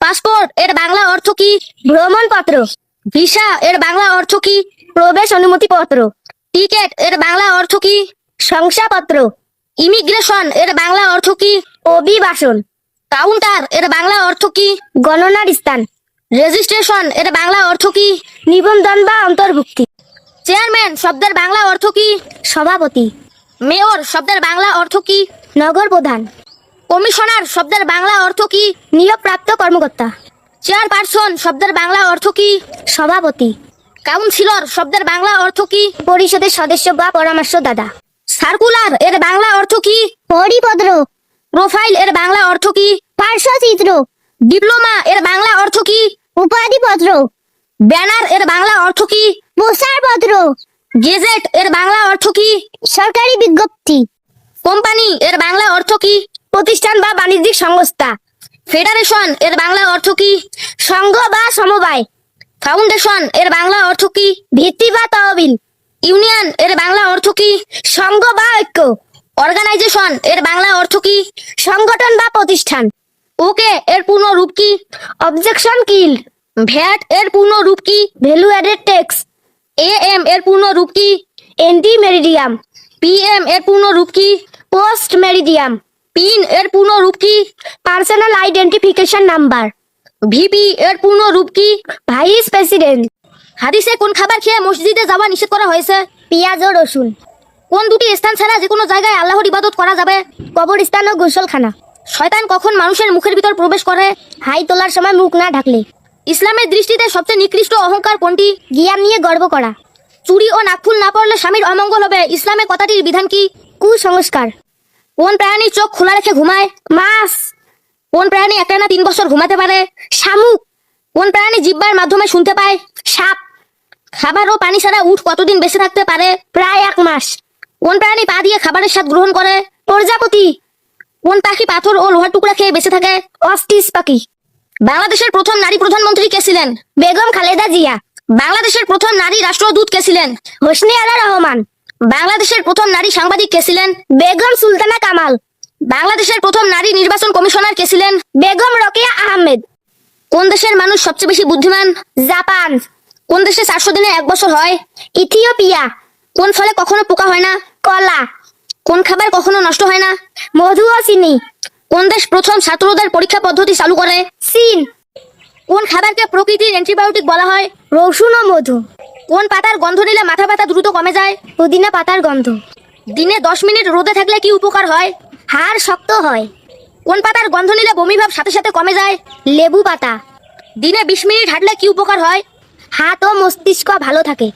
Passport এর বাংলা অর্থ কি? ভ্রমণপত্র। ভিসা এর বাংলা অর্থ কি? প্রবেশ অনুমতি পত্র। টিকেট এর বাংলা অর্থ কি? শংসাপত্র। ইমিগ্রেশন এর বাংলা অর্থ কি? অভিবাসন। কাউন্টার এর বাংলা অর্থ কি? গণনার স্থান। রেজিস্ট্রেশন এর বাংলা অর্থ কি? নিবন্ধন বা অন্তর্ভুক্তি। চেয়ারম্যান শব্দের বাংলা অর্থ কি? সভাপতি। মেয়র শব্দের বাংলা অর্থ কি? নগর প্রধান। কমিশনার শব্দের বাংলা অর্থ কি? নিয়োগপ্রাপ্ত কর্মকর্তা। চেয়ারপারসন শব্দের বাংলা অর্থ কি? সভাপতি। কাউন্সিলর শব্দের বাংলা অর্থ কি? পরিষদের সদস্য বা পরামর্শদাতা। সার্কুলার এর বাংলা অর্থ কি? পরিপত্র। প্রোফাইল এর বাংলা অর্থ কি? পার্শ্বচিত্র। ডিপ্লোমা এর বাংলা অর্থ কি? উপাধিপত্র। ব্যানার এর বাংলা অর্থ কি? প্রচারপত্র। গেজেট এর বাংলা অর্থ কি? সরকারি বিজ্ঞপ্তি। কোম্পানি এর বাংলা অর্থ কি? প্রতিষ্ঠান বা বাণিজ্যিক সংস্থা। ফেডারেশন এর বাংলা অর্থ কি? সংঘ বা সমবায়। ফাউন্ডেশন এর বাংলা অর্থ কি? ভিত্তি বা তহবিল। ইউনিয়ন এর বাংলা অর্থ কি? সংঘ বা ঐক্য। অর্গানাইজেশন এর বাংলা অর্থ কি? সংগঠন বা প্রতিষ্ঠান। ওকে এর পূর্ণ রূপ কি? অবজেকশন কিল। ভ্যাট এর পূর্ণ রূপ কি? Value added tax. এএম এর পূর্ণ রূপ কি? Anti meridiem. পিএম এর পূর্ণ রূপ কি? Post meridiem. পিন এর পূর্ণ রূপ কি? Personal identification number. ভিপি এর পূর্ণ রূপ কি? Vice president. হাদিসে কোন খাবার খেয়ে মসজিদে যাওয়া নিষেধ করা হয়েছে? পেঁয়াজ ও রসুন। কোন দুটি স্থান ছাড়া যে কোনো জায়গায় আল্লাহর ইবাদত করা যাবে? কবরস্থান ও গোসলখানা। শয়তান কখন মানুষের মুখের ভিতর প্রবেশ করে? হাই তোলার সময় মুখ না ঢাকলে। ইসলামের দৃষ্টিতে সবচেয়ে নিকৃষ্ট অহংকার কোনটি? জ্ঞান নিয়ে গর্ব করা। চুরি ও নাকফুল না পড়লে স্বামীর অমঙ্গল হবে, ইসলামে কথাটির বিধান কি? কুসংস্কার। কোন প্রাণী চোখ খোলা রেখে ঘুমায়? মাছ। কোন প্রাণী একটানা 3 বছর ঘুমাতে পারে? শামুক। কোন প্রাণী জিহ্বার মাধ্যমে শুনতে পায়? সাপ। খাবার ও পানি ছাড়া উট কতদিন বেঁচে থাকতে পারে? প্রায় 1 মাস। কোন প্রাণী পা দিয়ে খাবারের স্বাদ গ্রহণ করে? প্রজাপতি। কোন পাখি পাথর ও লোহার টুকরা খেয়ে বেঁচে থাকে? অস্ট্রিচ পাখি। বাংলাদেশের প্রথম নারী প্রধানমন্ত্রী কে ছিলেন? বেগম খালেদা জিয়া। বাংলাদেশের প্রথম নারী রাষ্ট্রদূত কে ছিলেন? হোসনে আরা রহমান। বাংলাদেশের প্রথম নারী সাংবাদিক কে ছিলেন? বেগম সুলতানা কামাল। বাংলাদেশের প্রথম নারী নির্বাচন কমিশনার কে ছিলেন? বেগম রোকেয়া আহমেদ। কোন দেশের মানুষ সবচেয়ে বেশি বুদ্ধিমান? জাপান। কোন দেশে 400 দিনে 1 বছর হয়? ইথিওপিয়া। কোন ফলে কখনো পোকা হয় না? কলা। কোন খাবার কখনো নষ্ট হয় না? মধু ও চিনি। কোন দেশ প্রথম ছাত্রদের পরীক্ষা পদ্ধতি চালু করে? চীন। কোন খাবারকে প্রকৃতির অ্যান্টিবায়োটিক বলা হয়? রসুন ও মধু। কোন পাতার গন্ধ নিলে মাথা ব্যথা দ্রুত কমে যায়? পুদিনা পাতার গন্ধ। দিনে 10 মিনিট রোদে থাকলে কি উপকার হয়? হাড় শক্ত হয়। কোন পাতার গন্ধ নিলে বমি ভাব সাথে সাথে কমে যায়? লেবু পাতা। দিনে 20 মিনিট হাঁটলে কি উপকার হয়? হাত ও মস্তিষ্ক ভালো থাকে।